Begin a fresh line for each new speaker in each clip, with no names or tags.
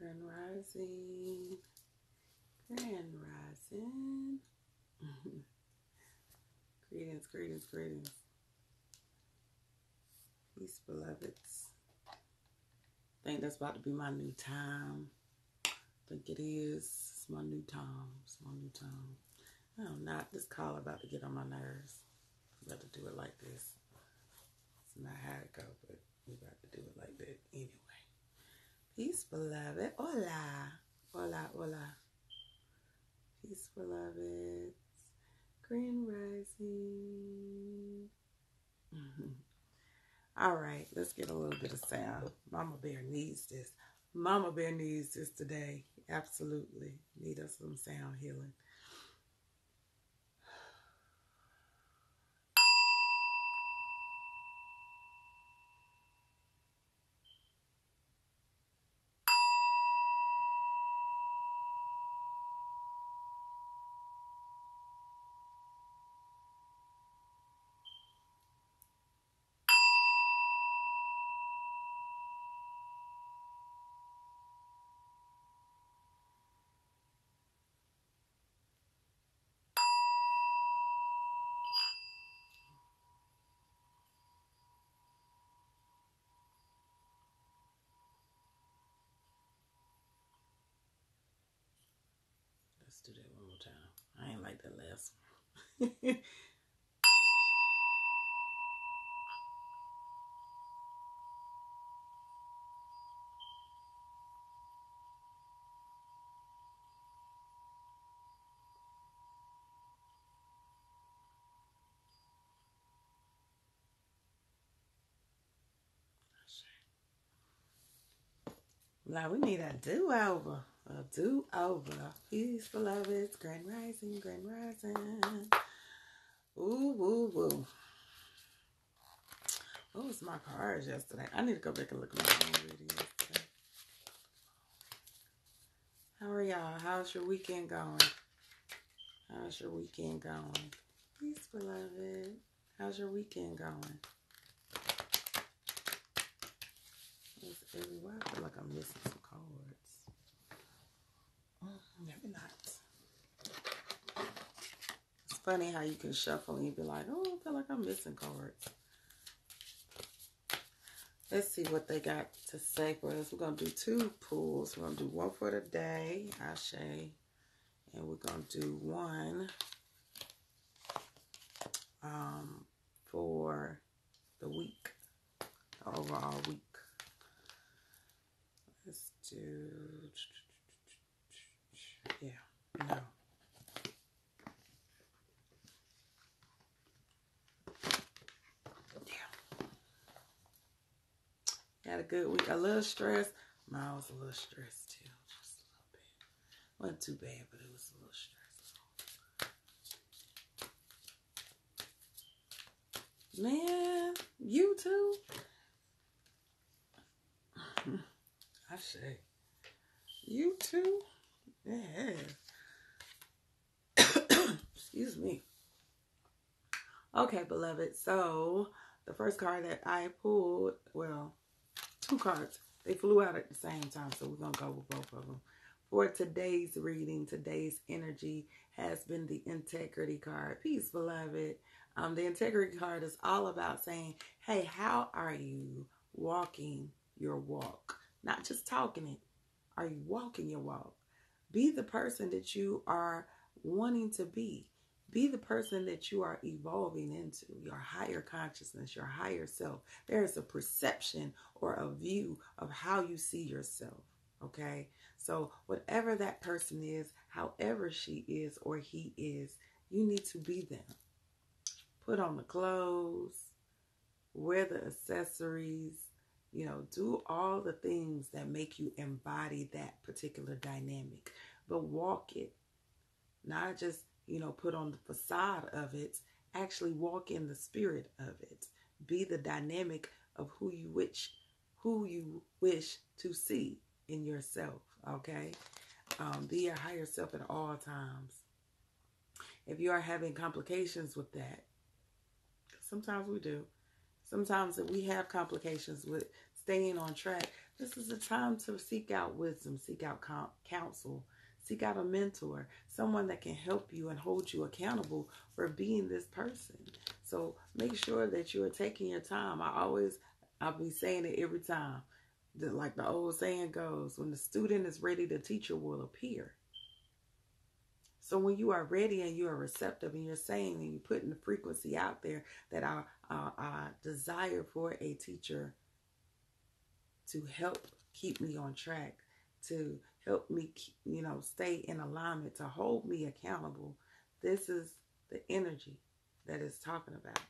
Grand Rising. Grand Rising. Greetings, greetings, greetings. Peace, beloveds. I think that's about to be my new time. I think it is. It's my new time. It's my new time. No, not this call about to get on my nerves. I'm about to do it like this. It's not how it go, but we about to do it like that anyway. Peace, beloved. Hola. Hola, hola. Peace, beloveds. Grand Rising. All right, let's get a little bit of sound. Mama Bear needs this. Mama Bear needs this today. Absolutely. Need us some sound healing. Let's do that one more time. I ain't like that last one. Now we need a do-over. A do-over. Peace, beloveds. Grand Rising, Grand Rising. Ooh, woo, woo. What was my cards yesterday? I need to go back and look at my phone reading yesterday. How are y'all? How's your weekend going? How's your weekend going? Peace, beloved. How's your weekend going? Everywhere. I feel like I'm missing some cards. Maybe not. It's funny how you can shuffle and you be like, oh, I feel like I'm missing cards. Let's see what they got to say for us. We're going to do 2 pulls. We're going to do one for the day, Ashe. And we're going to do one for the week, the overall week. Let's do, no. Had a good week. A little stressed. Mine was a little stressed too. Just a little bit. Wasn't too bad, but it was a little stressful. Man, you too? I say. You too? Yeah. Excuse me. Okay, beloved. So, the first card that I pulled, well, 2 cards. They flew out at the same time, so we're going to go with both of them. For today's reading, today's energy has been the Integrity card. Peace, beloved. The Integrity card is all about saying, hey, how are you walking your walk? Not just talking it. Are you walking your walk? Be the person that you are wanting to be. Be the person that you are evolving into, your higher consciousness, your higher self. There is a perception or a view of how you see yourself, okay? So whatever that person is, however she is or he is, you need to be them. Put on the clothes, wear the accessories, do all the things that make you embody that particular dynamic. But walk it, not just put on the facade of it. Actually walk in the spirit of it. Be the dynamic of who you wish to see in yourself, okay? Be your higher self at all times. If you are having complications with that, sometimes we do. Sometimes we have complications with staying on track. This is a time to seek out wisdom, seek out counsel, seek out a mentor, someone that can help you and hold you accountable for being this person. So make sure that you are taking your time. I'll be saying it every time. Like the old saying goes, when the student is ready, the teacher will appear. So when you are ready and you are receptive and you're saying and you're putting the frequency out there that I desire for a teacher to help keep me on track, to help me, stay in alignment, to hold me accountable. This is the energy that it's talking about.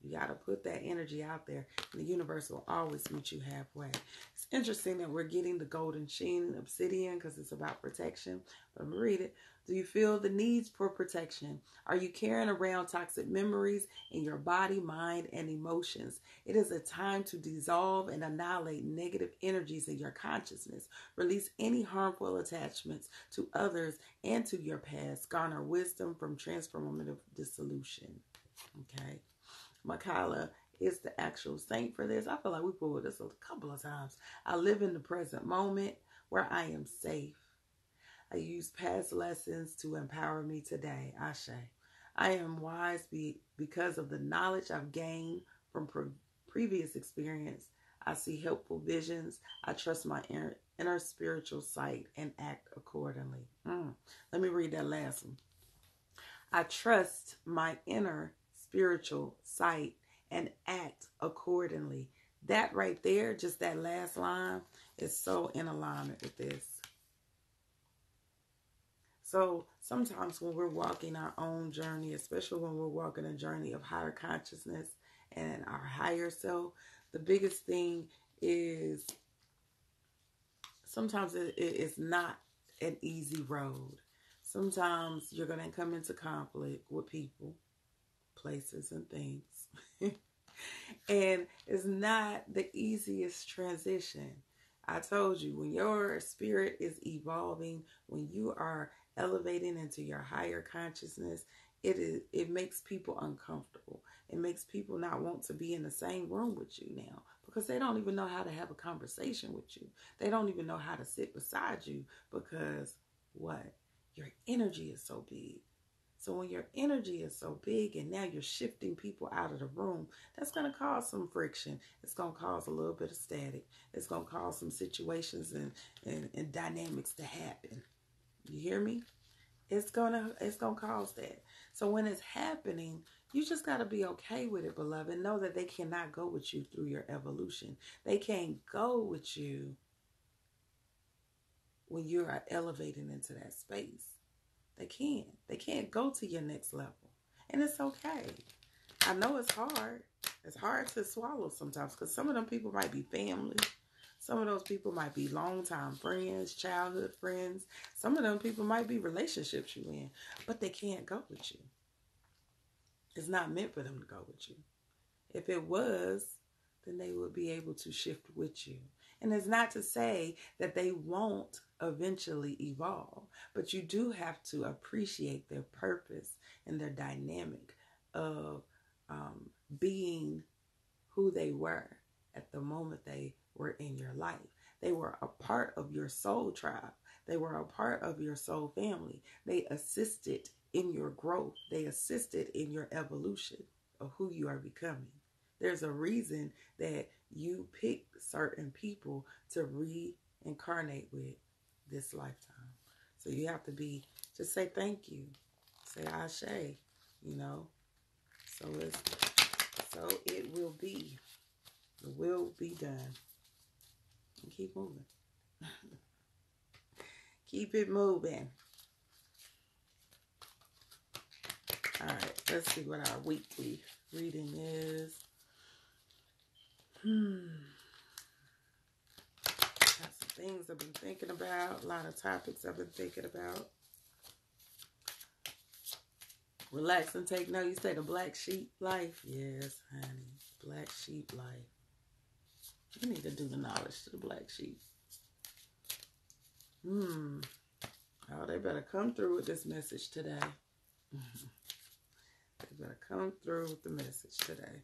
You got to put that energy out there, and the universe will always meet you halfway. It's interesting that we're getting the golden sheen obsidian because it's about protection. But I'm going to read it. Do you feel the needs for protection? Are you carrying around toxic memories in your body, mind, and emotions? It is a time to dissolve and annihilate negative energies in your consciousness. Release any harmful attachments to others and to your past. Garner wisdom from transformative dissolution. Okay. Michaela is the actual saint for this. I feel like we pulled this a couple of times. I live in the present moment where I am safe. I use past lessons to empower me today. Ashe. I am wise because of the knowledge I've gained from previous experience. I see helpful visions. I trust my inner spiritual sight and act accordingly. Let me read that last one. I trust my inner spiritual sight and act accordingly. That right there, just that last line, is so in alignment with this. So sometimes when we're walking our own journey, especially when we're walking a journey of higher consciousness and our higher self, the biggest thing is sometimes it is not an easy road. Sometimes you're going to come into conflict with people, places, and things. And it's not the easiest transition. I told you, when your spirit is evolving, when you are elevating into your higher consciousness, it makes people uncomfortable. It makes people not want to be in the same room with you now because they don't even know how to have a conversation with you. They don't even know how to sit beside you because what? Your energy is so big. So when your energy is so big and now you're shifting people out of the room, that's going to cause some friction. It's going to cause a little bit of static. It's going to cause some situations and dynamics to happen. You hear me? It's gonna cause that. So when it's happening, you just got to be okay with it, beloved. Know that they cannot go with you through your evolution. They can't go with you when you are elevating into that space. They can't. They can't go to your next level. And it's okay. I know it's hard. It's hard to swallow sometimes because some of them people might be family. Some of those people might be longtime friends, childhood friends. Some of them people might be relationships you're in, but they can't go with you. It's not meant for them to go with you. If it was, then they would be able to shift with you. And it's not to say that they won't eventually evolve, but you do have to appreciate their purpose and their dynamic of being who they were at the moment they were in your life. They were a part of your soul tribe. They were a part of your soul family. They assisted in your growth. They assisted in your evolution of who you are becoming. There's a reason that you pick certain people to reincarnate with this lifetime. So you have to just say thank you. Say Ashe, So it will be. It will be done. And keep moving. Keep it moving. All right, let's see what our weekly reading is. Got some things I've been thinking about. A lot of topics I've been thinking about. Relax and take note. You say the black sheep life? Yes, honey. Black sheep life. You need to do the knowledge to the black sheep. Oh, they better come through with this message today. They better come through with the message today.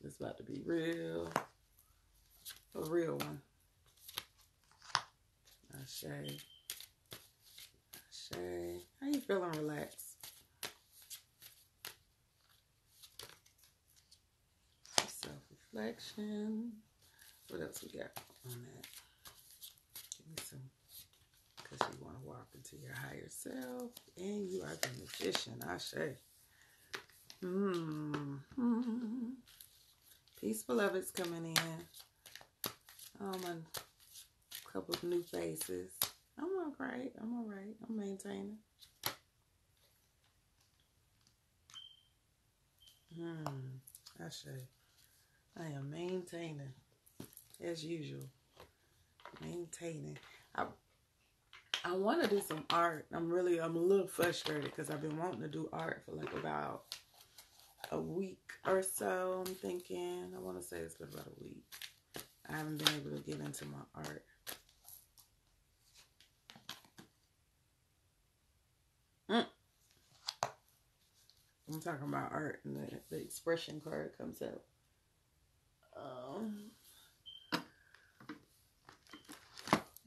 It's about to be real A real one. Ashe. Ashe. How you feeling? Relax. Self-reflection. What else we got on that? Give me some. Because you want to walk into your higher self. And you are the magician. Ashe. Peace, beloveds coming in. A couple of new faces. I'm all right. I'm all right. I'm maintaining. Ashe. I am maintaining. As usual. Maintaining. I want to do some art. I'm a little frustrated because I've been wanting to do art for like about a week or so. I'm thinking, I want to say it's been about a week. I haven't been able to get into my art. I'm talking about art, and the expression card comes up. I'm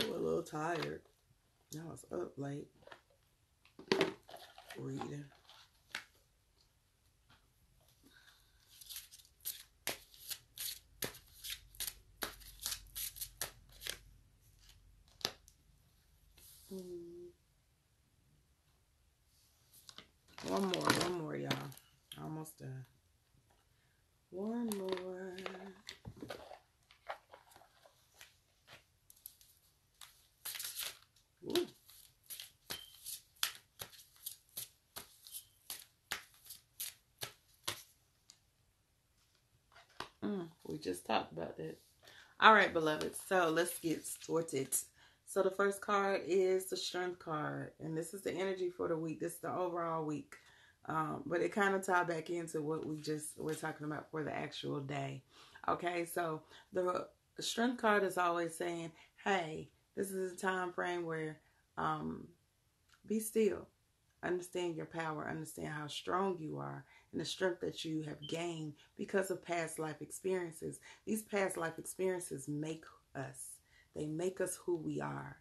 a little tired. I was up late reading. One more, y'all. Almost done. One more. Ooh. We just talked about that. All right, beloved. So let's get started. So the first card is the Strength card. And this is the energy for the week. This is the overall week. But it kind of ties back into what we're talking about for the actual day. Okay, so the Strength card is always saying, hey, this is a time frame where be still. Understand your power. Understand how strong you are and the strength that you have gained because of past life experiences. These past life experiences make us. They make us who we are.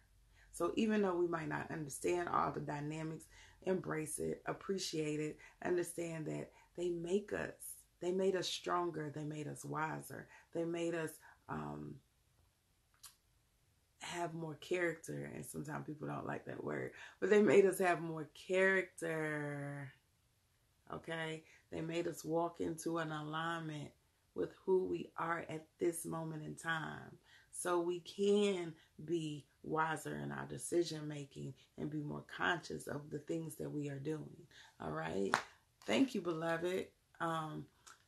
So even though we might not understand all the dynamics, embrace it, appreciate it, understand that they make us. They made us stronger. They made us wiser. They made us have more character. And sometimes people don't like that word, but they made us have more character. Okay? They made us walk into an alignment with who we are at this moment in time. So we can be wiser in our decision making and be more conscious of the things that we are doing. All right? Thank you, beloved.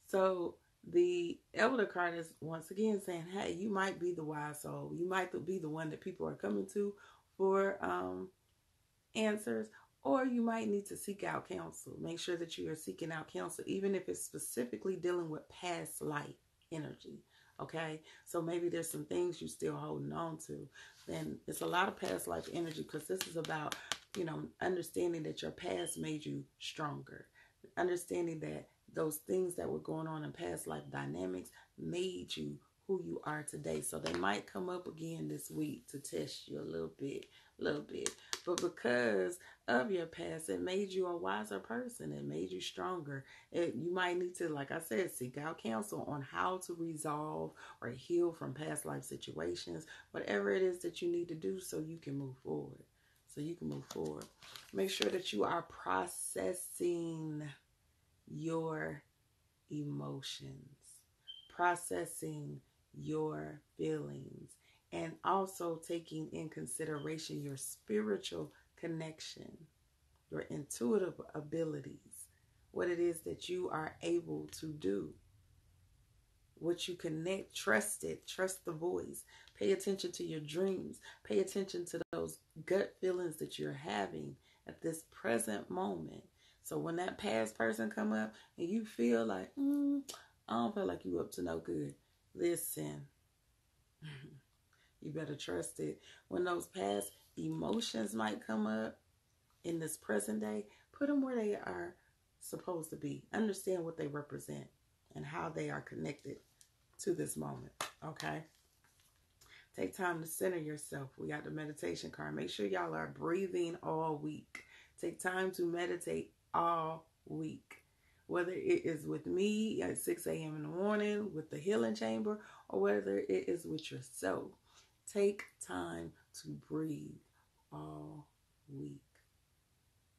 So the Elder card is once again saying, hey, you might be the wise soul. You might be the one that people are coming to for answers, or you might need to seek out counsel. Make sure that you are seeking out counsel, even if it's specifically dealing with past life energy. Okay, so maybe there's some things you're still holding on to. Then it's a lot of past life energy because this is about, understanding that your past made you stronger. Understanding that those things that were going on in past life dynamics made you who you are today. So they might come up again this week to test you a little bit. But because of your past, it made you a wiser person. It made you stronger. You might need to, like I said, seek out counsel on how to resolve or heal from past life situations, whatever it is that you need to do so you can move forward. Make sure that you are processing your emotions, processing your feelings, and also taking in consideration your spiritual connection, your intuitive abilities, what it is that you are able to do, what you connect, trust it, trust the voice, pay attention to your dreams, pay attention to those gut feelings that you're having at this present moment. So when that past person come up and you feel like, I don't feel like you up to no good, listen. You better trust it. When those past emotions might come up in this present day, put them where they are supposed to be. Understand what they represent and how they are connected to this moment. Okay? Take time to center yourself. We got the meditation card. Make sure y'all are breathing all week. Take time to meditate all week. Whether it is with me at 6 a.m. in the morning with the healing chamber, or whether it is with yourself. Take time to breathe all week.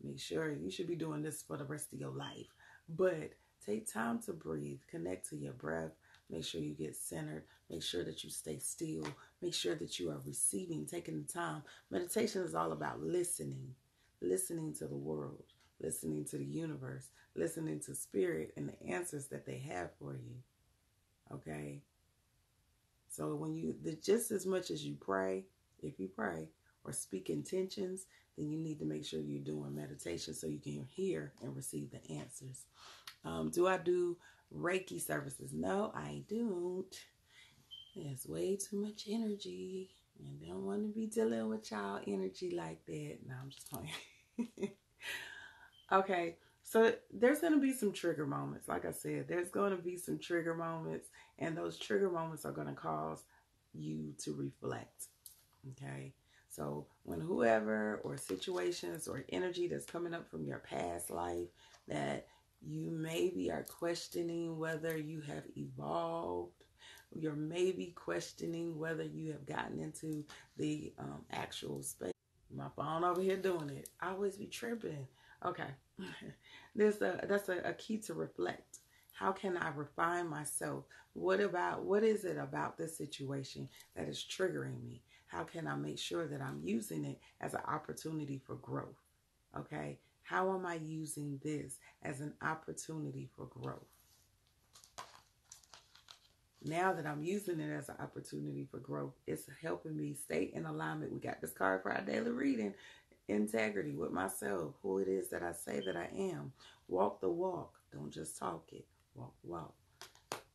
Make sure you should be doing this for the rest of your life. But take time to breathe. Connect to your breath. Make sure you get centered. Make sure that you stay still. Make sure that you are receiving, taking the time. Meditation is all about listening. Listening to the world. Listening to the universe. Listening to spirit and the answers that they have for you. Okay? So when you, just as much as you pray, if you pray or speak intentions, then you need to make sure you're doing meditation so you can hear and receive the answers. Do I do Reiki services? No, I don't. There's way too much energy. And don't want to be dealing with y'all energy like that. No, I'm just playing. Okay, so there's going to be some trigger moments. Like I said, there's going to be some trigger moments. And those trigger moments are going to cause you to reflect. Okay? So when whoever or situations or energy that's coming up from your past life that you maybe are questioning whether you have evolved, you're maybe questioning whether you have gotten into the actual space. My phone over here doing it. I always be tripping. Okay. That's a key to reflect. How can I refine myself? What is it about this situation that is triggering me? How can I make sure that I'm using it as an opportunity for growth? Okay. How am I using this as an opportunity for growth? Now that I'm using it as an opportunity for growth, it's helping me stay in alignment. We got this card for our daily reading. Integrity with myself, who it is that I say that I am. Walk the walk. Don't just talk it. Walk the walk.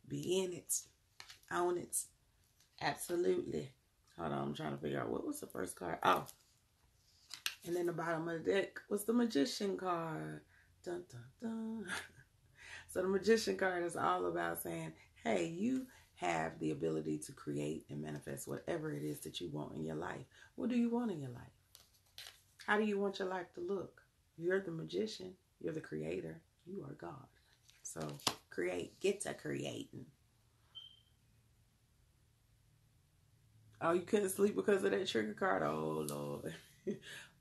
Be in it. Own it. Absolutely. Hold on, I'm trying to figure out what was the first card. Oh. And then the bottom of the deck was the Magician card. Dun, dun, dun. So the Magician card is all about saying, hey, you have the ability to create and manifest whatever it is that you want in your life. What do you want in your life? How do you want your life to look? You're the magician. You're the creator. You are God. So create. Get to creating. Oh, you couldn't sleep because of that trigger card? Oh, Lord.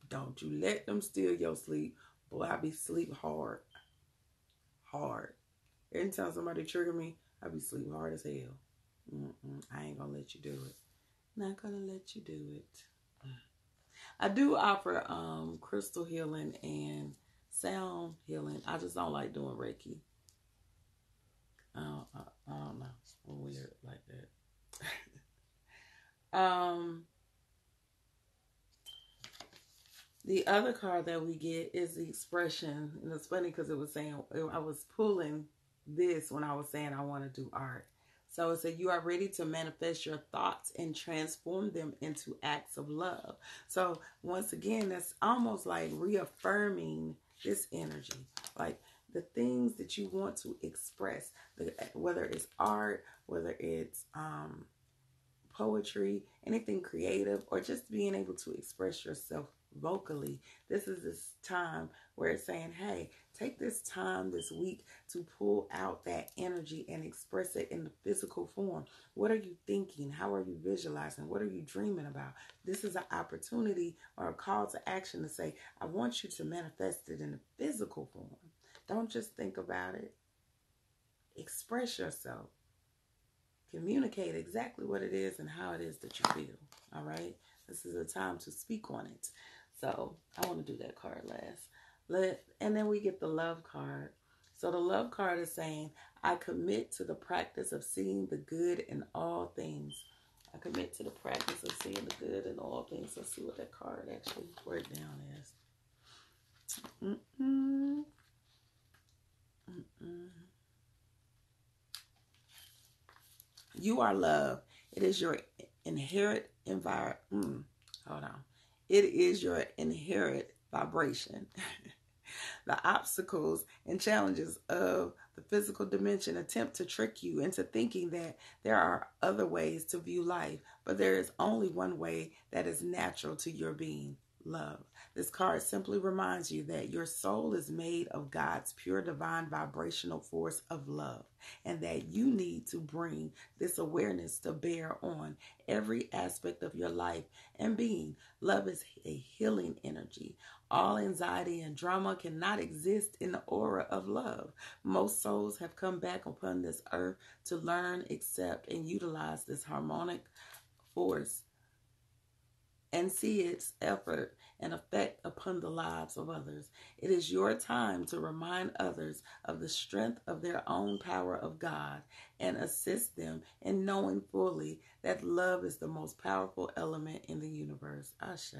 Don't you let them steal your sleep. Boy, I be sleep hard. Hard. Anytime somebody trigger me, I be sleep hard as hell. I ain't gonna let you do it. Not gonna let you do it. I do offer crystal healing and sound healing. I just don't like doing Reiki. I don't know. I'm weird like that. The other card that we get is the expression. And it's funny because it was saying, I was pulling this when I was saying I want to do art. So it said, you are ready to manifest your thoughts and transform them into acts of love. So once again, that's almost like reaffirming this energy. Like the things that you want to express, whether it's art, whether it's poetry, anything creative, or just being able to express yourself vocally. This is this time where it's saying, hey, take this time this week to pull out that energy and express it in the physical form. What are you thinking? How are you visualizing? What are you dreaming about? This is an opportunity or a call to action to say, I want you to manifest it in the physical form. Don't just think about it. Express yourself. Communicate exactly what it is and how it is that you feel. All right? This is a time to speak on it. So I want to do that card last. And then we get the love card. So the love card is saying, I commit to the practice of seeing the good in all things. I commit to the practice of seeing the good in all things. Let's see what that card actually wrote down as. You are love. It is your inherent environment. Hold on. It is your inherent vibration. The obstacles and challenges of the physical dimension attempt to trick you into thinking that there are other ways to view life, but there is only one way that is natural to your being: love. This card simply reminds you that your soul is made of God's pure divine vibrational force of love, and that you need to bring this awareness to bear on every aspect of your life and being. Love is a healing energy. All anxiety and drama cannot exist in the aura of love. Most souls have come back upon this earth to learn, accept, and utilize this harmonic force and see its effort and effect upon the lives of others. It is your time to remind others of the strength of their own power of God and assist them in knowing fully that love is the most powerful element in the universe. Ashe.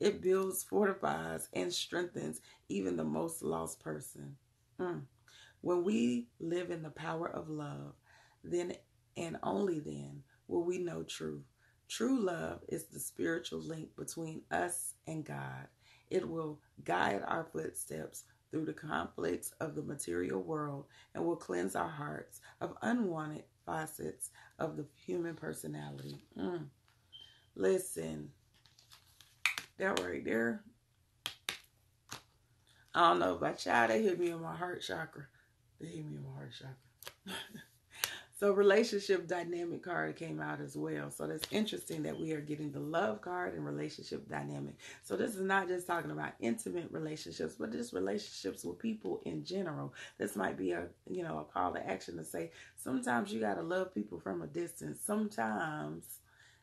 It builds, fortifies, and strengthens even the most lost person. When we live in the power of love, then and only then will we know truth. True love is the spiritual link between us and God. It will guide our footsteps through the conflicts of the material world and will cleanse our hearts of unwanted facets of the human personality. Listen, that right there, I don't know about y'all, that hit me in my heart chakra. They hit me in my heart chakra. So relationship dynamic card came out as well. So that's interesting that we are getting the love card and relationship dynamic. So this is not just talking about intimate relationships, but just relationships with people in general. This might be a call to action to say, sometimes you got to love people from a distance. Sometimes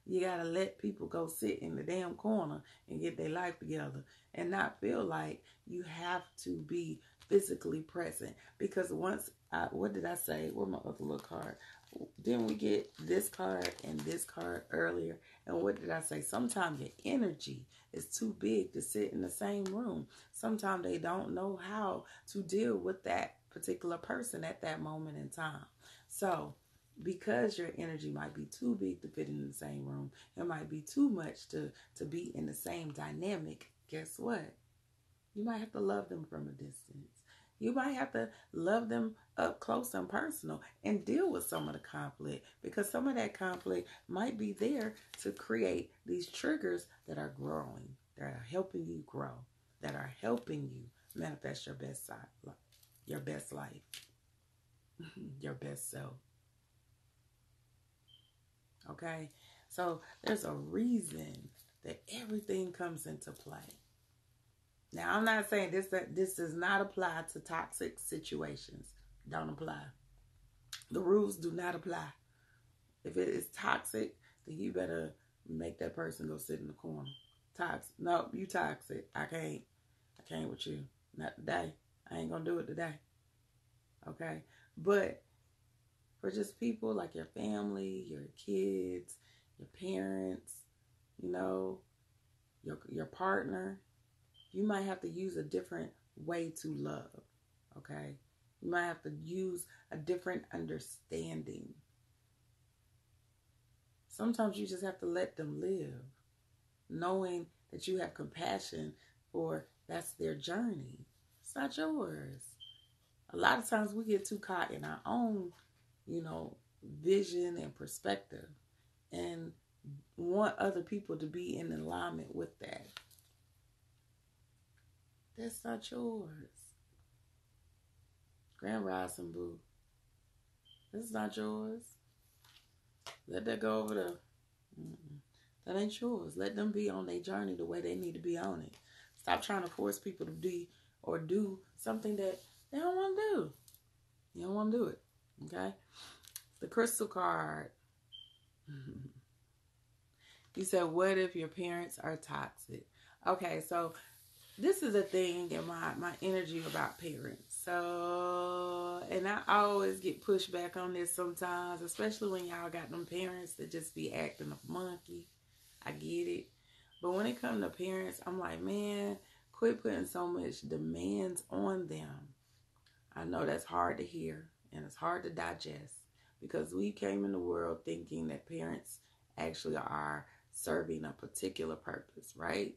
you got to let people go sit in the damn corner and get their life together and not feel like you have to be physically present. Because once, what did I say? Where's my other little card? Didn't we get this card and this card earlier? And what did I say? Sometimes your energy is too big to sit in the same room. Sometimes they don't know how to deal with that particular person at that moment in time. So because your energy might be too big to fit in the same room, it might be too much to be in the same dynamic, guess what? You might have to love them from a distance. You might have to love them up close and personal and deal with some of the conflict, because some of that conflict might be there to create these triggers that are growing, that are helping you grow, that are helping you manifest your best side, your best life, your best self. Okay? So there's a reason that everything comes into play. Now, I'm not saying this does not apply to toxic situations. Don't apply. The rules do not apply. If it is toxic, then you better make that person go sit in the corner. Toxic. No, you toxic. I can't with you. Not today. I ain't gonna do it today. Okay? But for just people like your family, your kids, your parents, your partner, you might have to use a different way to love, okay? You might have to use a different understanding. Sometimes you just have to let them live, knowing that you have compassion for that's their journey. It's not yours. A lot of times we get too caught in our own, vision and perspective and want other people to be in alignment with that. That's not yours. Grand Rising Boo. That's not yours. Let that go over there. That ain't yours. Let them be on their journey the way they need to be on it. Stop trying to force people to be or do something that they don't want to do. You don't want to do it. Okay? The crystal card. You said, what if your parents are toxic? Okay, so this is a thing in my energy about parents. So, and I always get pushed back on this sometimes, especially when y'all got them parents that just be acting a monkey. I get it. But when it comes to parents, I'm like, man, quit putting so much demands on them. I know that's hard to hear and it's hard to digest, because we came in the world thinking that parents actually are serving a particular purpose, right?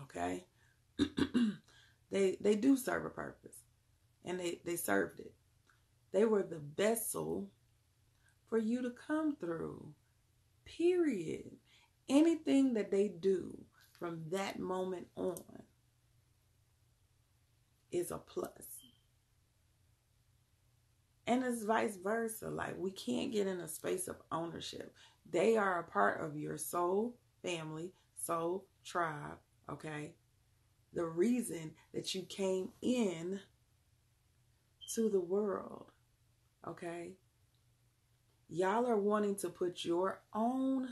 Okay? They do serve a purpose, and they served it. They were the vessel for you to come through. Period. Anything that they do from that moment on is a plus. And it's vice versa. Like, we can't get in a space of ownership. They are a part of your soul family, soul tribe, okay? The reason that you came in to the world, okay? Y'all are wanting to put your own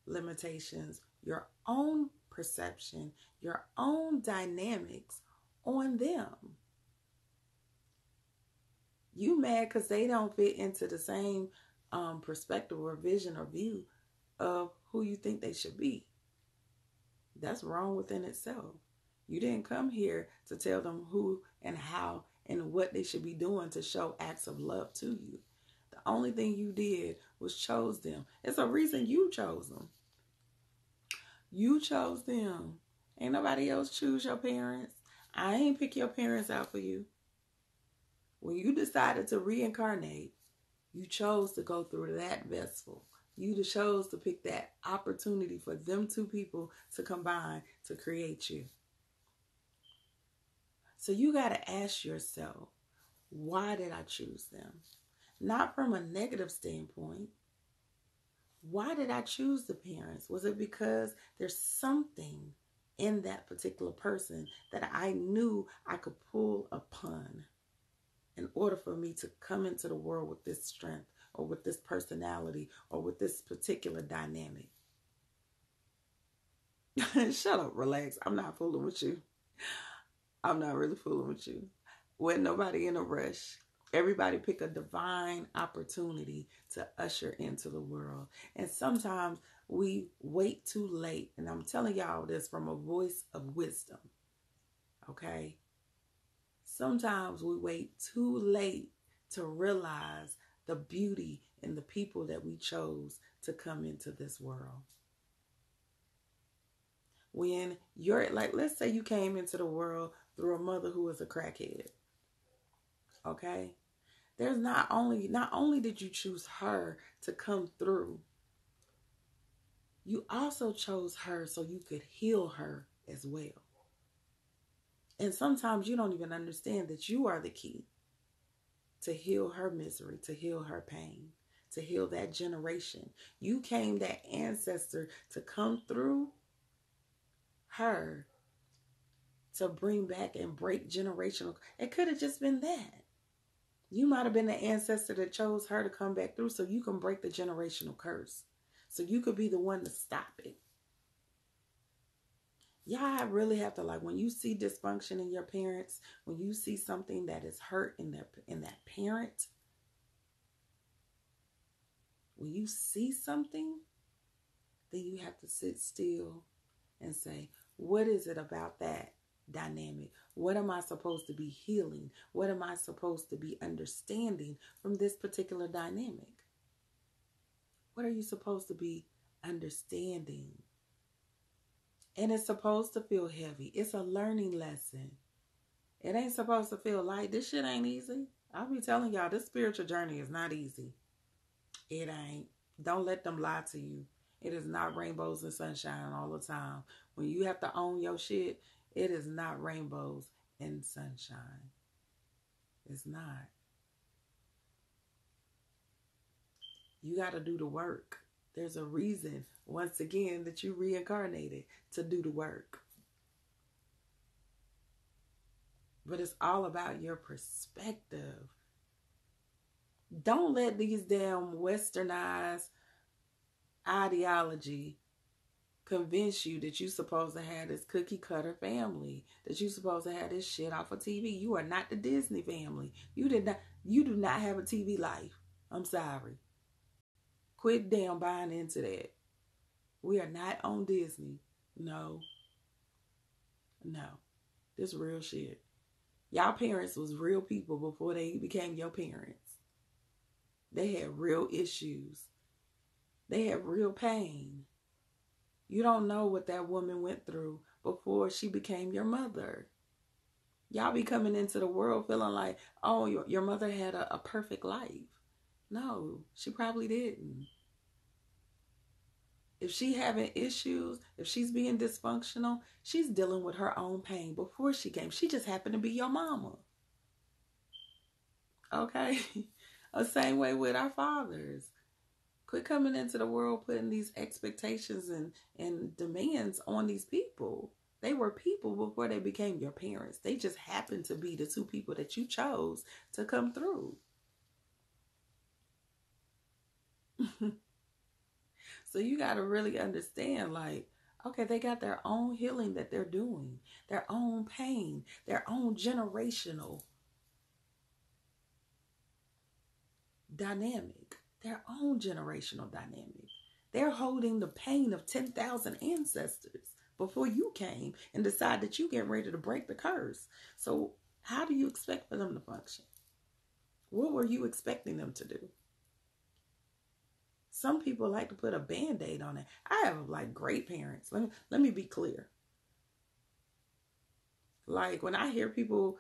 limitations, your own perception, your own dynamics on them. You mad because they don't fit into the same perspective or vision or view of who you think they should be. That's wrong within itself. You didn't come here to tell them who and how and what they should be doing to show acts of love to you. The only thing you did was chose them. It's a reason you chose them. You chose them. Ain't nobody else choose your parents. I ain't pick your parents out for you. When you decided to reincarnate, you chose to go through that vessel. You chose to pick that opportunity for them two people to combine to create you. So you got to ask yourself, why did I choose them? Not from a negative standpoint. Why did I choose the parents? Was it because there's something in that particular person that I knew I could pull upon in order for me to come into the world with this strength or with this personality or with this particular dynamic? Shut up, relax. I'm not fooling with you. I'm not really fooling with you. With nobody in a rush. Everybody pick a divine opportunity to usher into the world. And sometimes we wait too late. And I'm telling y'all this from a voice of wisdom. Okay? Sometimes we wait too late to realize the beauty in the people that we chose to come into this world. When you're, like, let's say you came into the world through a mother who was a crackhead. Okay? There's not only did you choose her to come through, you also chose her so you could heal her as well. And sometimes you don't even understand that you are the key to heal her misery, to heal her pain, to heal that generation. You came that ancestor to come through her to bring back and break generational. It could have just been that. You might have been the ancestor that chose her to come back through so you can break the generational curse. So you could be the one to stop it. Y'all really have to, like, when you see dysfunction in your parents, when you see something that is hurt in that parent, when you see something, then you have to sit still and say, what is it about that dynamic? What am I supposed to be healing? What am I supposed to be understanding from this particular dynamic? What are you supposed to be understanding? And it's supposed to feel heavy. It's a learning lesson. It ain't supposed to feel light. This shit ain't easy. I'll be telling y'all, this spiritual journey is not easy. It ain't. Don't let them lie to you. It is not rainbows and sunshine all the time. When you have to own your shit, it is not rainbows and sunshine. It's not. You got to do the work. There's a reason, once again, that you reincarnated to do the work. But it's all about your perspective. Don't let these damn westernized ideology convince you that you're supposed to have this cookie cutter family, that you're supposed to have this shit off of TV. You are not the Disney family. You do not have a TV life. I'm sorry. Quit damn buying into that. We are not on Disney. No. This real shit. Y'all parents was real people before they became your parents. They had real issues. They had real pain. You don't know what that woman went through before she became your mother. Y'all be coming into the world feeling like, oh, your mother had a perfect life. No, she probably didn't. If she having issues, if she's being dysfunctional, she's dealing with her own pain before she came. She just happened to be your mama. Okay? The same way with our fathers. Quit coming into the world putting these expectations and demands on these people. They were people before they became your parents. They just happened to be the two people that you chose to come through. So you got to really understand, like, okay, they got their own healing that they're doing, their own pain, their own generational dynamic, their own generational dynamic. They're holding the pain of 10,000 ancestors before you came and decide that you get ready to break the curse. So how do you expect for them to function? What were you expecting them to do? Some people like to put a band-aid on it. I have like great parents. Let me be clear. Like when I hear people,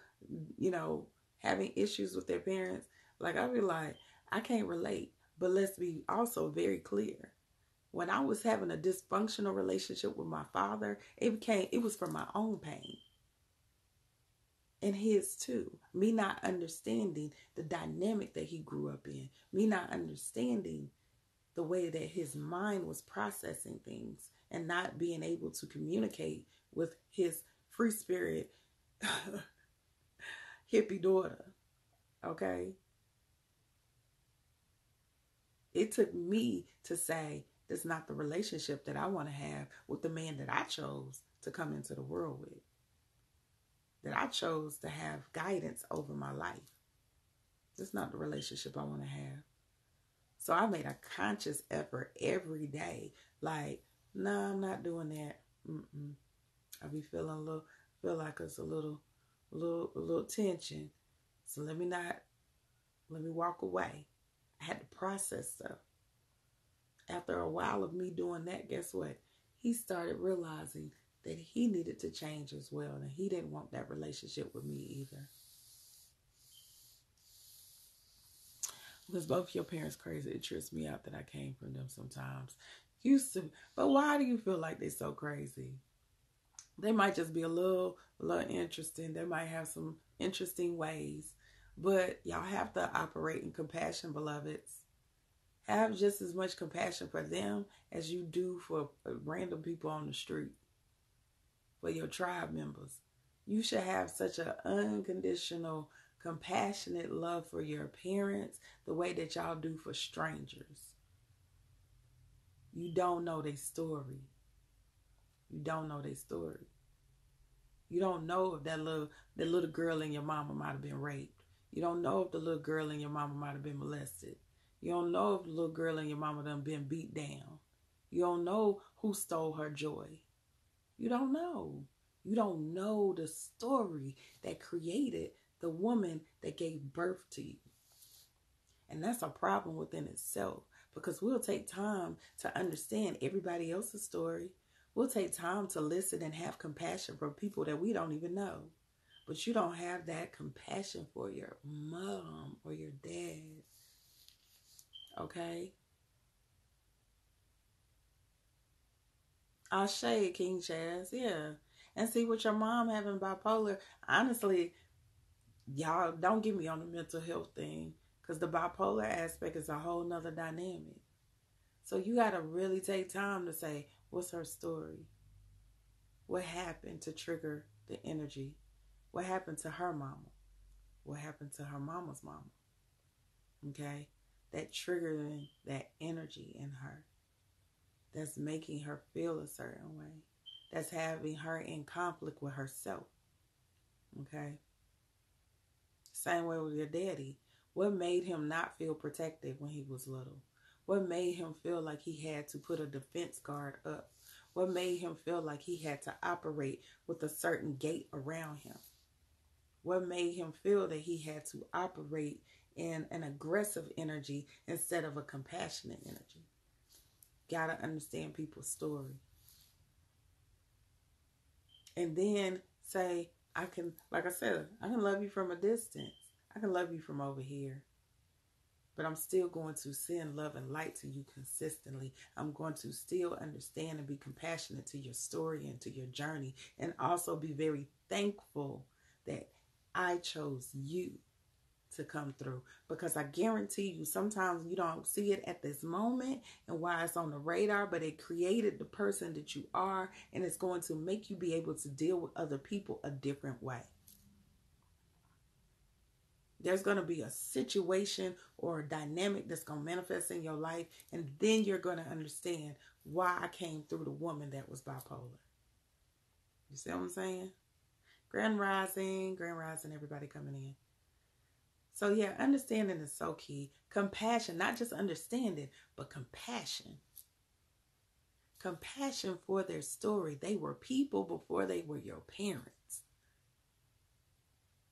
having issues with their parents, like I be like, I can't relate. But let's be also very clear. When I was having a dysfunctional relationship with my father, it was for my own pain. And his too. Me not understanding the dynamic that he grew up in. Me not understanding the way that his mind was processing things and not being able to communicate with his free spirit hippie daughter. Okay? It took me to say, that's not the relationship that I want to have with the man that I chose to come into the world with. That I chose to have guidance over my life. That's not the relationship I want to have. So I made a conscious effort every day. Like, no, I'm not doing that. I be feel like it's a little tension. So let me walk away. I had to process stuff. After a while of me doing that, guess what? He started realizing that he needed to change as well. And he didn't want that relationship with me either. Because both your parents crazy. It trips me out that I came from them sometimes. But why do you feel like they're so crazy? They might just be a little interesting. They might have some interesting ways. But y'all have to operate in compassion, beloveds. Have just as much compassion for them as you do for random people on the street, for your tribe members. You should have such an unconditional, compassionate love for your parents the way that y'all do for strangers. You don't know their story. You don't know their story. You don't know if that little girl and your mama might have been raped. You don't know if the little girl and your mama might have been molested. You don't know if the little girl and your mama done been beat down. You don't know who stole her joy. You don't know. You don't know the story that created the woman that gave birth to you. And that's a problem within itself, because we'll take time to understand everybody else's story. We'll take time to listen and have compassion for people that we don't even know. But you don't have that compassion for your mom or your dad. Okay? I'll shade King Chaz, yeah. And see, with your mom having bipolar, honestly, y'all don't get me on the mental health thing, because the bipolar aspect is a whole nother dynamic. So you got to really take time to say, what's her story? What happened to trigger the energy? What happened to her mama? What happened to her mama's mama? Okay? That triggering that energy in her. That's making her feel a certain way. That's having her in conflict with herself. Okay? Same way with your daddy. What made him not feel protected when he was little? What made him feel like he had to put a defense guard up? What made him feel like he had to operate with a certain gate around him? What made him feel that he had to operate in an aggressive energy instead of a compassionate energy? Gotta understand people's story. And then say, I can, like I said, I can love you from a distance. I can love you from over here. but I'm still going to send love and light to you consistently. I'm going to still understand and be compassionate to your story and to your journey, and also be very thankful that I chose you to come through, because I guarantee you sometimes you don't see it at this moment and why it's on the radar, but it created the person that you are, and it's going to make you be able to deal with other people a different way. There's going to be a situation or a dynamic that's going to manifest in your life, and then you're going to understand why I came through the woman that was bipolar. You see what I'm saying? Grand Rising, everybody coming in. So yeah, understanding is so key. Compassion, not just understanding, but compassion. Compassion for their story. They were people before they were your parents.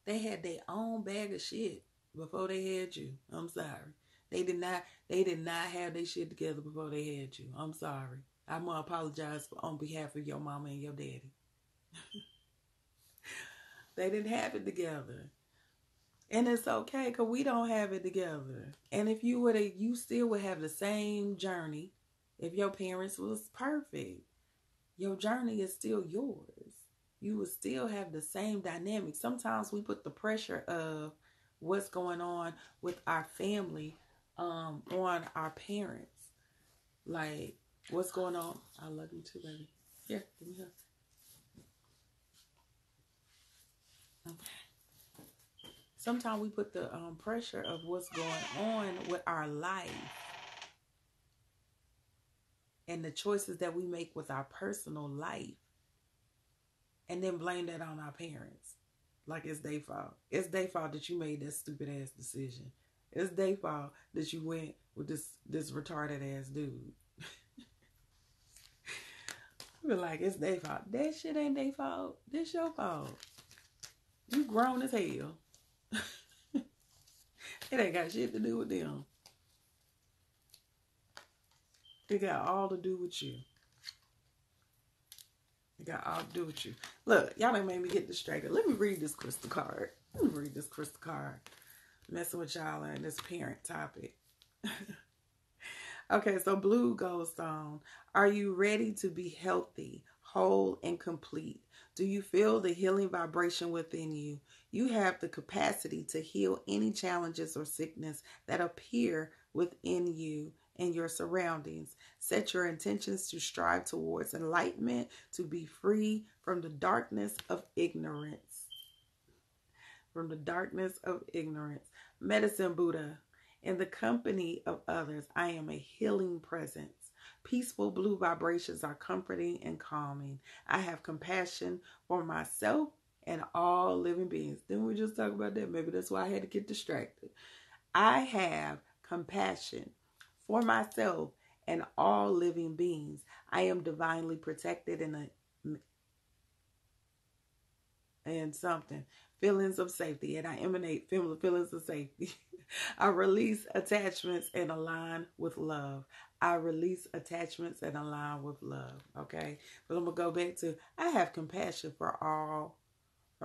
They had their own bag of shit before they had you. I'm sorry. They did not have their shit together before they had you. I'm sorry. I'm gonna apologize on behalf of your mama and your daddy. They didn't have it together. And it's okay, because we don't have it together. And if you still would have the same journey if your parents was perfect. Your journey is still yours. You would still have the same dynamic. Sometimes we put the pressure of what's going on with our family on our parents. Like, what's going on? I love you too, baby. Here, give me her. Okay. Sometimes we put the pressure of what's going on with our life and the choices that we make with our personal life, and then blame that on our parents. Like it's their fault. It's their fault that you made that stupid ass decision. It's their fault that you went with this retarded ass dude. We're like, it's their fault. That shit ain't their fault. This your fault. You grown as hell. It ain't got shit to do with them. It got all to do with you. It got all to do with you. Look, y'all done made me get distracted. Let me read this crystal card. Messing with y'all and this parent topic. Okay, so blue goldstone. Are you ready to be healthy, whole, and complete? Do you feel the healing vibration within you? You have the capacity to heal any challenges or sickness that appear within you and your surroundings. Set your intentions to strive towards enlightenment, to be free from the darkness of ignorance. Medicine Buddha. In the company of others, I am a healing presence. Peaceful blue vibrations are comforting and calming. I have compassion for myself and all living beings. Didn't we just talk about that? Maybe that's why I had to get distracted. I have compassion for myself and all living beings. I am divinely protected feelings of safety, and I emanate feelings of safety. I release attachments and align with love. Okay, but I'm gonna go back to I have compassion for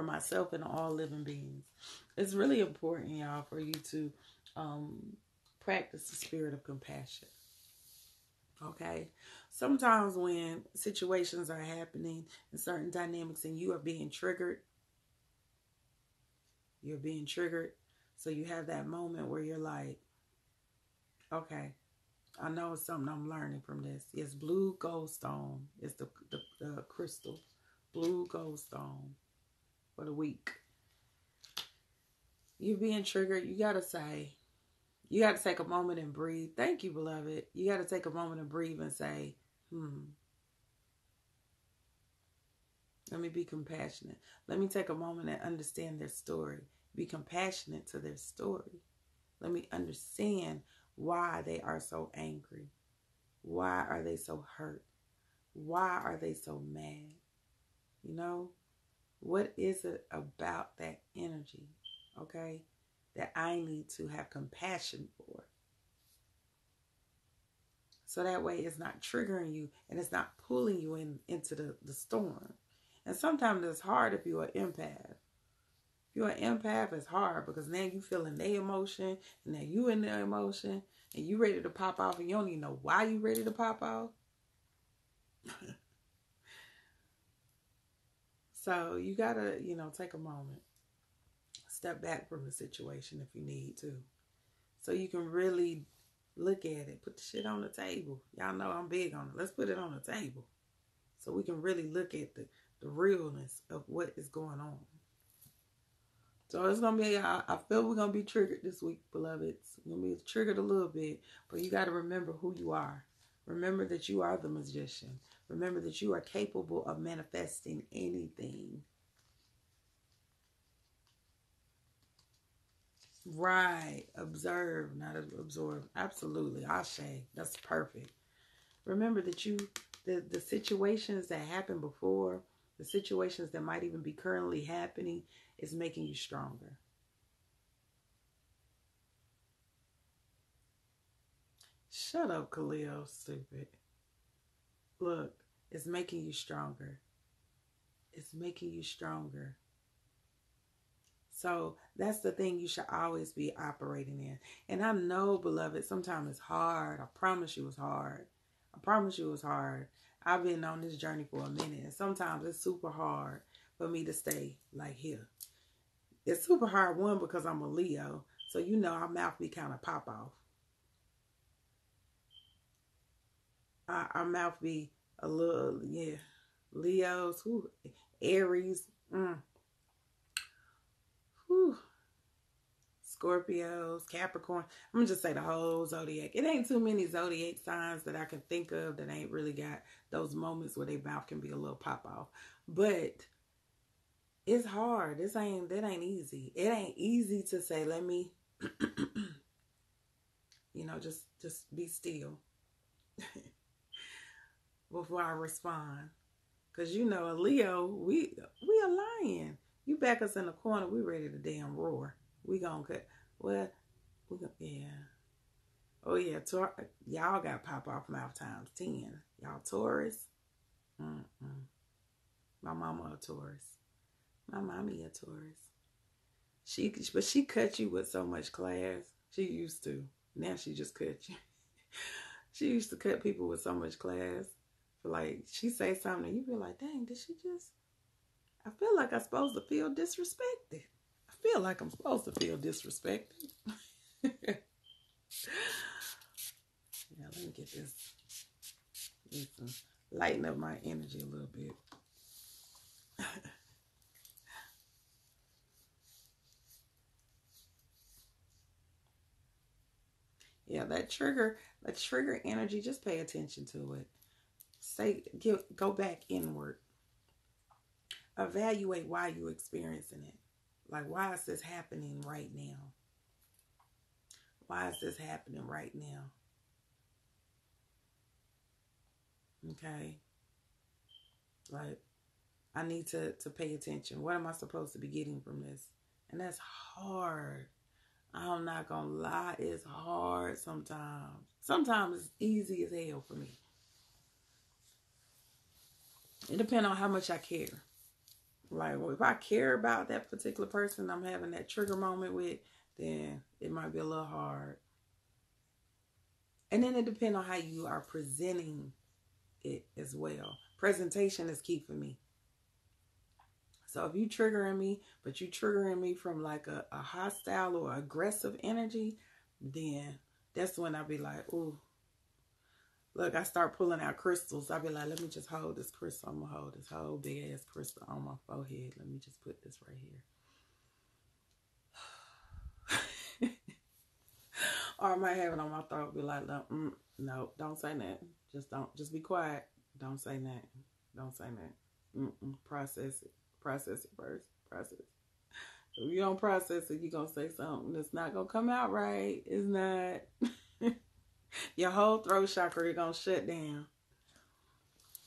myself and all living beings. It's really important, y'all, for you to practice the spirit of compassion. Okay, sometimes when situations are happening and certain dynamics and you are being triggered, so you have that moment where you're like, okay, I know it's something I'm learning from this. Yes, blue goldstone is the crystal. Blue goldstone for the week. You're being triggered. You got to take a moment and breathe. Thank you, beloved. You got to take a moment and breathe and say, let me be compassionate. Let me take a moment and understand their story. Be compassionate to their story. Let me understand why they are so angry. Why are they so hurt? Why are they so mad? You know, what is it about that energy, okay, that I need to have compassion for? So that way it's not triggering you and it's not pulling you into the storm. And sometimes it's hard if you're an empath. If you're an empath, it's hard because now you feeling their emotion and now you in their emotion and you ready to pop off and you don't even know why you ready to pop off. So you gotta, take a moment. Step back from the situation if you need to. So you can really look at it. Put the shit on the table. Y'all know I'm big on it. Let's put it on the table. So we can really look at the realness of what is going on. So it's going to be, I feel we're going to be triggered this week, beloveds. We're going to be triggered a little bit. But you got to remember who you are. Remember that you are the magician. Remember that you are capable of manifesting anything. Right. Observe, not absorb. Absolutely. Ashe. That's perfect. Remember that the situations that happened before, the situations that might even be currently happening is making you stronger. Shut up, Khalil, stupid. Look, it's making you stronger. It's making you stronger. So that's the thing you should always be operating in. And I know, beloved, sometimes it's hard. I promise you it's hard. I promise you it's hard. I've been on this journey for a minute. And sometimes it's super hard for me to stay like here. It's super hard, one, because I'm a Leo. So our mouth be kind of pop off. Our mouth be a little, Leos, Aries, Scorpios, Capricorn. I'm going to just say the whole zodiac. It ain't too many zodiac signs that I can think of that ain't really got those moments where their mouth can be a little pop off. But it's hard. That ain't easy. It ain't easy to say, let me, just be still before I respond. Because, a Leo, we a lion. You back us in the corner, we ready to damn roar. We gonna cut. Well, yeah. Oh, yeah. Y'all got pop off mouth times 10. Y'all Taurus. My mama a Taurus. My mommy a Taurus. But she cut you with so much class. She used to. Now she just cut you. She used to cut people with so much class. Like, she say something and you be like, dang, did she just... I feel like I'm supposed to feel disrespected. I feel like I'm supposed to feel disrespected. Yeah, let me get this. Lighten up my energy a little bit. Yeah, that trigger energy, just pay attention to it. Go back inward. Evaluate why you're experiencing it. Like, why is this happening right now? Why is this happening right now? Okay. Like, I need to pay attention. What am I supposed to be getting from this? And that's hard. I'm not gonna lie, it's hard sometimes. Sometimes it's easy as hell for me. It depends on how much I care. Like, if I care about that particular person I'm having that trigger moment with, then it might be a little hard. And then it depends on how you are presenting it as well. Presentation is key for me. So if you triggering me, but you triggering me from like a hostile or aggressive energy, then that's when I be like, ooh. Look, I start pulling out crystals. I be like, let me just hold this crystal. I'm going to hold this whole big ass crystal on my forehead. Let me just put this right here. Or I might have it on my throat. Be like, no, don't say that. Just be quiet. Don't say that. Don't say that. Process it. Process it first. Process it. If you don't process it, you're going to say something that's not going to come out right. It's not. Your whole throat chakra is going to shut down.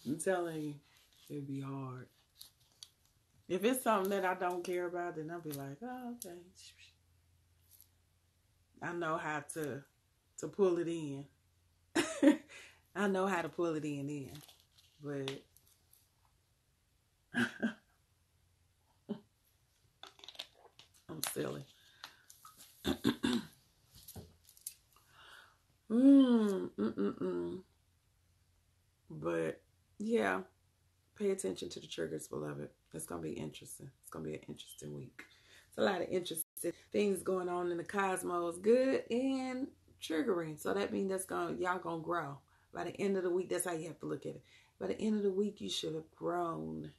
I'm telling you, it'll be hard. If it's something that I don't care about, then I'll be like, oh, okay. I know how to pull it in. I know how to pull it in. But Pay attention to the triggers, beloved. It's going to be interesting. It's going to be an interesting week. It's a lot of interesting things going on in the cosmos, good and triggering. So that means y'all going to grow. By the end of the week, that's how you have to look at it. By the end of the week, you should have grown.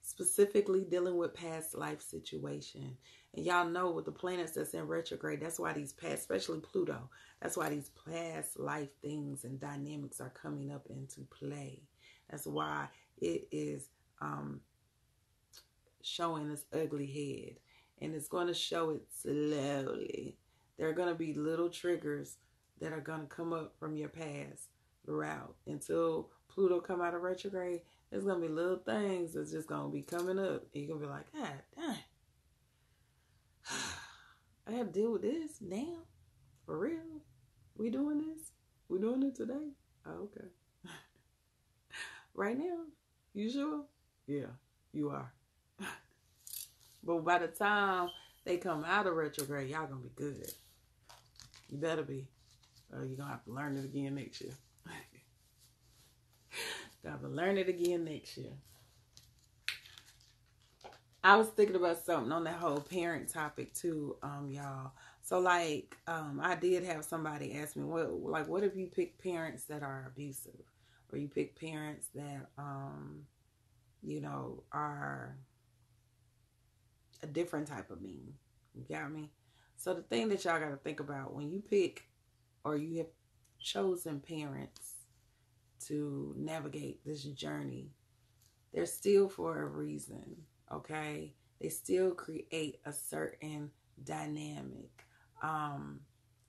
Specifically dealing with past life situation. And y'all know with the planets that's in retrograde, that's why these past, especially Pluto, that's why these past life things and dynamics are coming up into play. That's why it is showing its ugly head. And it's going to show it slowly. There are going to be little triggers that are going to come up from your past throughout until Pluto come out of retrograde. There's going to be little things that's just going to be coming up. And you're going to be like, God dang. I have to deal with this now? For real? We doing this? We doing it today? Oh, okay. Right now? You sure? Yeah, you are. But by the time they come out of retrograde, y'all going to be good. You better be. Or you're going to have to learn it again next year. Got to learn it again next year. I was thinking about something on that whole parent topic too, y'all. So like, I did have somebody ask me, what if you pick parents that are abusive, or you pick parents that, are a different type of mean? You got me? So the thing that y'all got to think about when you pick, or you have chosen parents to navigate this journey, they're still for a reason. Okay, they still create a certain dynamic.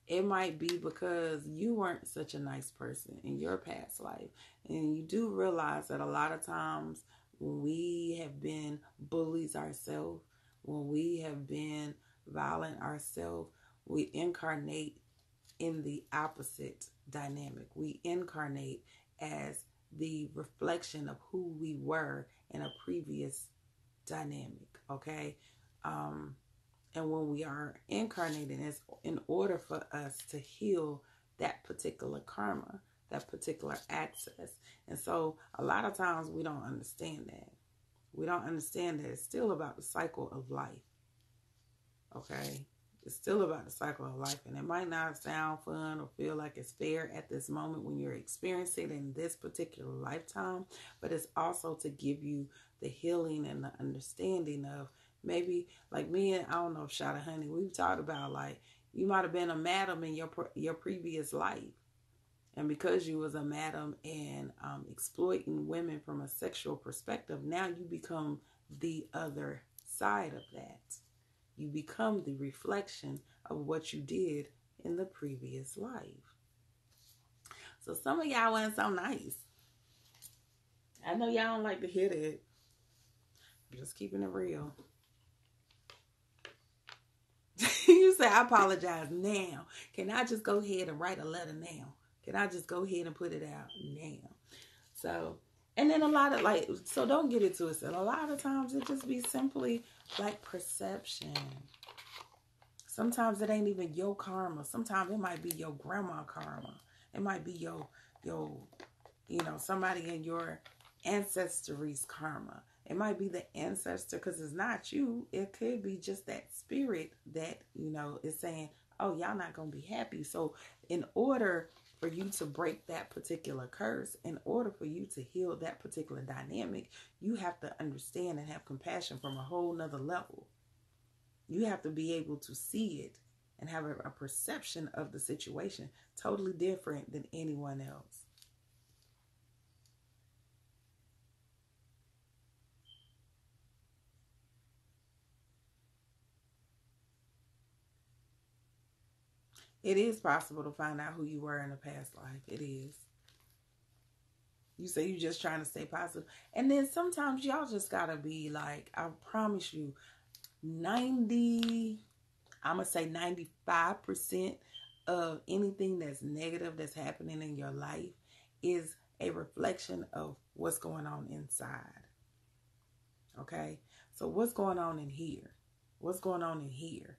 It might be because you weren't such a nice person in your past life, and you do realize that a lot of times when we have been bullies ourselves, when we have been violent ourselves, we incarnate in the opposite dynamic. We incarnate as the reflection of who we were in a previous dynamic, okay? And when we are incarnating, it's in order for us to heal that particular karma, that particular access. And so a lot of times we don't understand that. We don't understand that it's still about the cycle of life, okay? It's still about the cycle of life, and it might not sound fun or feel like it's fair at this moment when you're experiencing it in this particular lifetime, but it's also to give you the healing and the understanding of maybe, like me and, I don't know if Shot of Honey, we've talked about, like, you might have been a madam in your previous life, and because you was a madam and exploiting women from a sexual perspective, now you become the other side of that. You become the reflection of what you did in the previous life. So some of y'all weren't so nice. I know y'all don't like to hear that. I'm just keeping it real. You say, I apologize now. Can I just go ahead and write a letter now? Can I just go ahead and put it out now? So, and then a lot of so don't get it twisted. A lot of times it just be simply like perception. Sometimes it ain't even your karma. Sometimes it might be your grandma karma. It might be your somebody in your ancestry's karma. It might be the ancestor, because it's not you. It could be just that spirit that, is saying, oh, y'all not going to be happy. So in order for you to break that particular curse, in order for you to heal that particular dynamic, you have to understand and have compassion from a whole nother level. You have to be able to see it and have a perception of the situation totally different than anyone else. It is possible to find out who you were in a past life. It is. You say you're just trying to stay positive. And then sometimes y'all just gotta be like, I promise you, 95% of anything that's negative that's happening in your life is a reflection of what's going on inside. Okay? So what's going on in here? What's going on in here?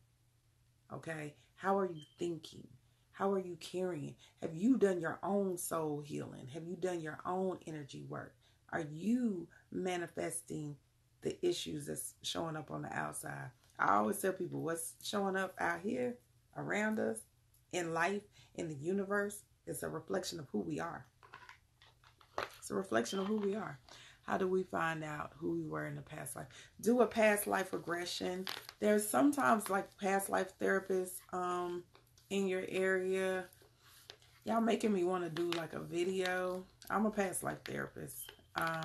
Okay? How are you thinking? How are you carrying? Have you done your own soul healing? Have you done your own energy work? Are you manifesting the issues that's showing up on the outside? I always tell people what's showing up out here around us in life, in the universe, is a reflection of who we are. It's a reflection of who we are. How do we find out who we were in the past life? Do a past life regression. There's sometimes like past life therapists in your area. Y'all making me want to do like a video. I'm a past life therapist. I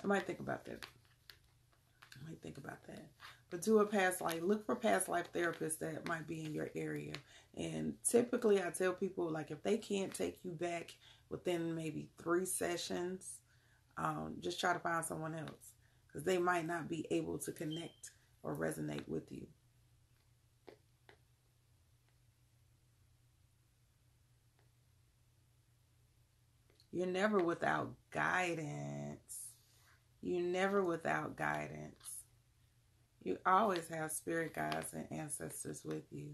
might think about that. But do a past life. Look for past life therapists that might be in your area. And typically I tell people, like, if they can't take you back within maybe 3 sessions, just try to find someone else, because they might not be able to connect or resonate with you. You're never without guidance. You're never without guidance. You always have spirit guides and ancestors with you.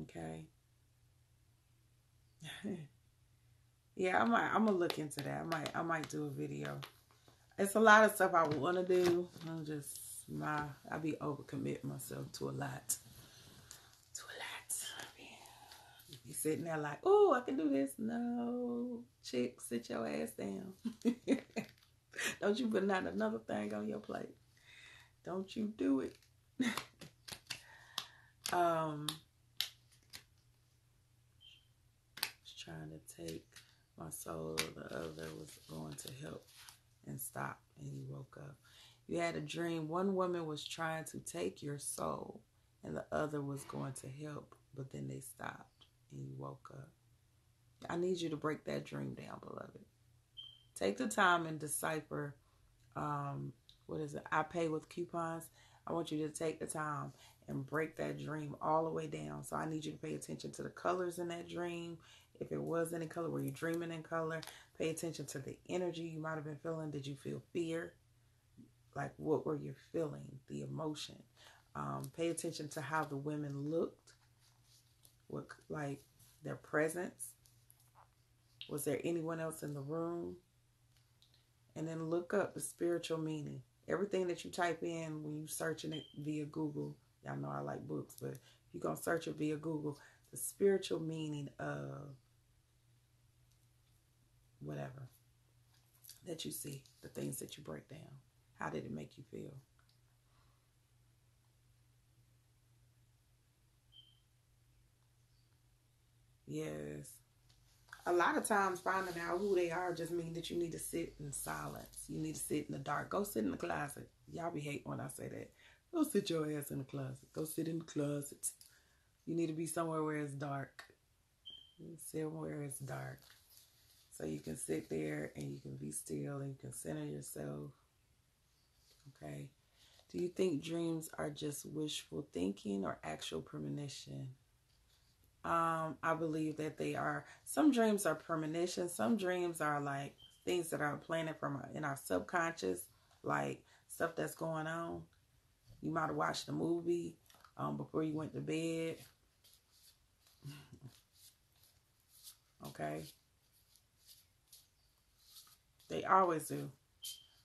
Okay. Yeah, I'm gonna look into that. I might do a video. It's a lot of stuff I want to do. I be overcommitting myself to a lot. You sitting there like, oh, I can do this. No, chick, sit your ass down. Don't you put not another thing on your plate. Don't you do it. Was trying to take my soul. The other was going to help and stop, and you woke up. You had a dream. One woman was trying to take your soul, and the other was going to help, but then they stopped, and you woke up. I need you to break that dream down, beloved. Take the time and decipher, what is it? I pay with coupons. I want you to take the time and break that dream all the way down. So I need you to pay attention to the colors in that dream. If it was any color, were you dreaming in color? Pay attention to the energy you might have been feeling. Did you feel fear? Like, what were you feeling? The emotion. Pay attention to how the women looked. What, like, their presence. Was there anyone else in the room? And then look up the spiritual meaning. Everything that you type in when you searching it via Google. Y'all know I like books, but if you're going to search it via Google, the spiritual meaning of whatever that you see, the things that you break down. How did it make you feel? Yes. A lot of times finding out who they are just mean that you need to sit in silence. You need to sit in the dark. Go sit in the closet. Y'all be hating when I say that. Go sit your ass in the closet. Go sit in the closet. You need to be somewhere where it's dark. Somewhere it's dark. So you can sit there and you can be still and you can center yourself. Okay. Do you think dreams are just wishful thinking or actual premonition? I believe that they are. Some dreams are premonition. Some dreams are like things that are planted from in our subconscious, like stuff that's going on. You might have watched a movie before you went to bed. Okay. They always do.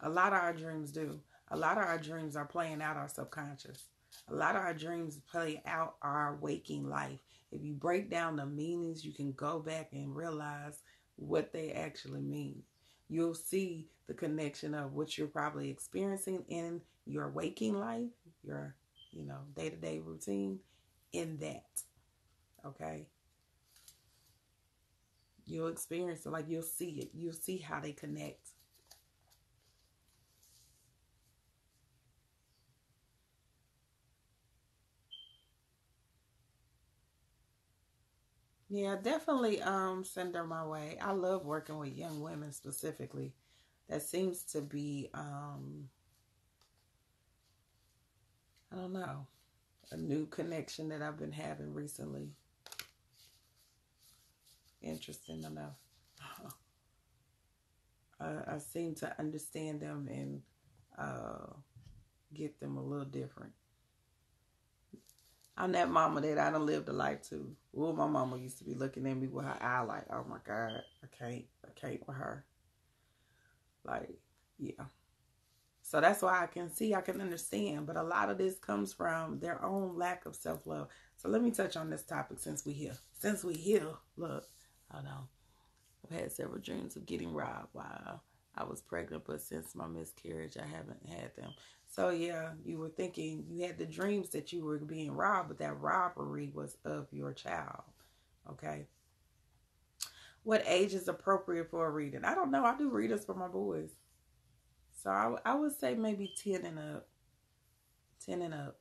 A lot of our dreams do. A lot of our dreams are playing out our subconscious. A lot of our dreams play out our waking life. If you break down the meanings, you can go back and realize what they actually mean. You'll see the connection of what you're probably experiencing in your waking life, your, day-to-day routine, in that. Okay? You'll experience it, like you'll see it. You'll see how they connect. Yeah, definitely send her my way. I love working with young women specifically. That seems to be I don't know, a new connection that I've been having recently. Interesting enough. I seem to understand them and get them a little different. I'm that mama that I done lived a life too. Ooh, my mama used to be looking at me with her eye like, oh my God, I can't with her. Like, yeah. So that's why I can understand. But a lot of this comes from their own lack of self-love. So let me touch on this topic since we here. Look, hold on. I've had several dreams of getting robbed while I was pregnant, but since my miscarriage, I haven't had them. So yeah, you were thinking you had the dreams that you were being robbed, but that robbery was of your child. Okay. What age is appropriate for a reading? I don't know. I do readings for my boys. So I would say maybe 10 and up. 10 and up.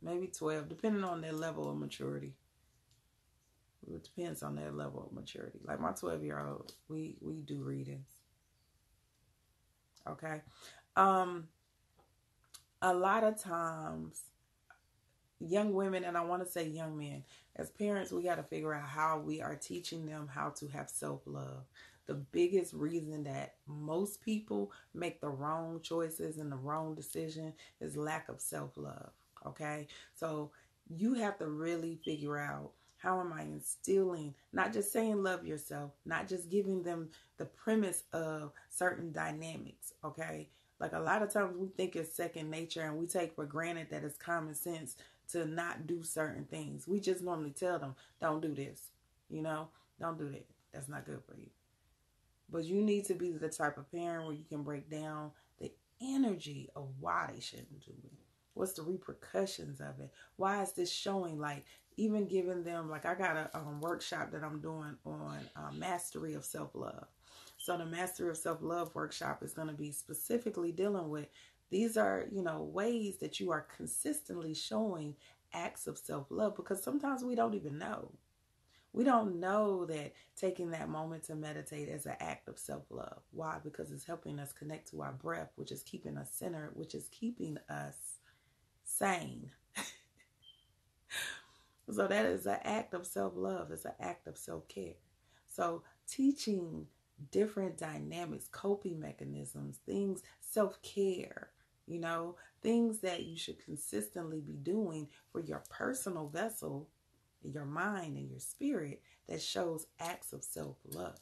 Maybe 12, depending on their level of maturity. It depends on their level of maturity. Like my 12-year-old, we do readings. Okay. A lot of times, young women, and I want to say young men, as parents, we got to figure out how we are teaching them how to have self-love. The biggest reason that most people make the wrong choices and the wrong decision is lack of self-love. Okay. So you have to really figure out, how am I instilling, not just saying love yourself, not just giving them the premise of certain dynamics. Okay. Like a lot of times we think it's second nature and we take for granted that it's common sense to not do certain things. We just normally tell them, don't do this, don't do that. That's not good for you. But you need to be the type of parent where you can break down the energy of why they shouldn't do it. What's the repercussions of it? Why is this showing? Like even giving them, like I got a workshop that I'm doing on mastery of self-love. So the mastery of self-love workshop is going to be specifically dealing with, these are, ways that you are consistently showing acts of self-love, because sometimes we don't even know. We don't know that taking that moment to meditate is an act of self-love. Why? Because it's helping us connect to our breath, which is keeping us centered, which is keeping us sane. So that is an act of self-love. It's an act of self-care. So teaching different dynamics, coping mechanisms, things, self-care, things that you should consistently be doing for your personal vessel, your mind and your spirit, that shows acts of self-love.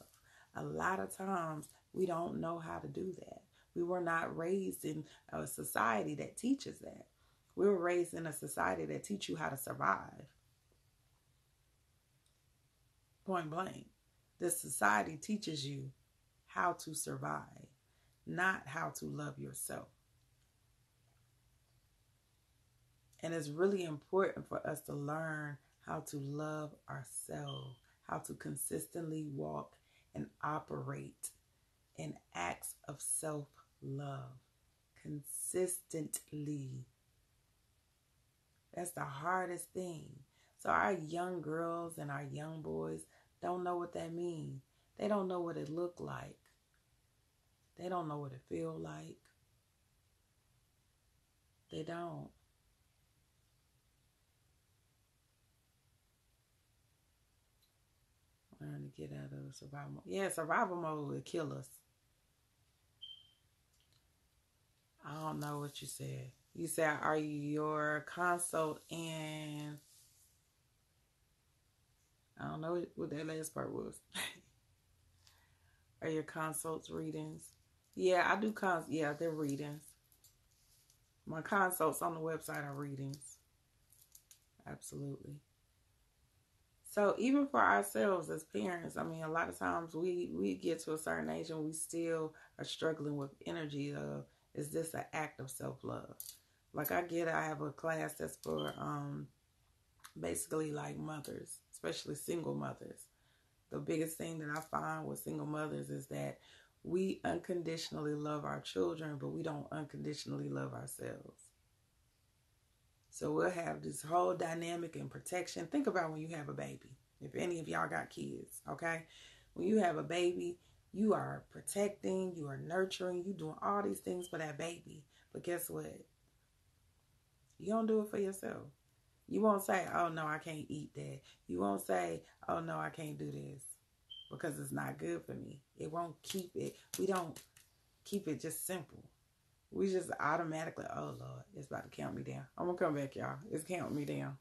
A lot of times we don't know how to do that. We were not raised in a society that teaches that. We were raised in a society that teach you how to survive. Point blank. This society teaches you how to survive, not how to love yourself. And it's really important for us to learn how to love ourselves, how to consistently walk and operate in acts of self-love consistently. That's the hardest thing. So our young girls and our young boys don't know what that means. They don't know what it look like. They don't know what it feel like. They don't. Learn to get out of survival mode. Yeah, survival mode will kill us. I don't know what you said. You said, are your consult and... I don't know what that last part was. Are your consults readings? Yeah, I do yeah, they're readings. My consults on the website are readings. Absolutely. So even for ourselves as parents, I mean, a lot of times we get to a certain age and we still are struggling with energy of, is this an act of self-love? Like I have a class that's for basically like mothers, especially single mothers. The biggest thing that I find with single mothers is that we unconditionally love our children, but we don't unconditionally love ourselves. So we'll have this whole dynamic and protection. Think about when you have a baby. If any of y'all got kids, okay? When you have a baby, you are protecting, you are nurturing, you doing all these things for that baby. But guess what? You don't do it for yourself. You won't say, oh, no, I can't eat that. You won't say, oh, no, I can't do this because it's not good for me. It won't keep it. We don't keep it just simple. We just automatically, oh, Lord, it's about to count me down. I'm going to come back, y'all. It's counting me down.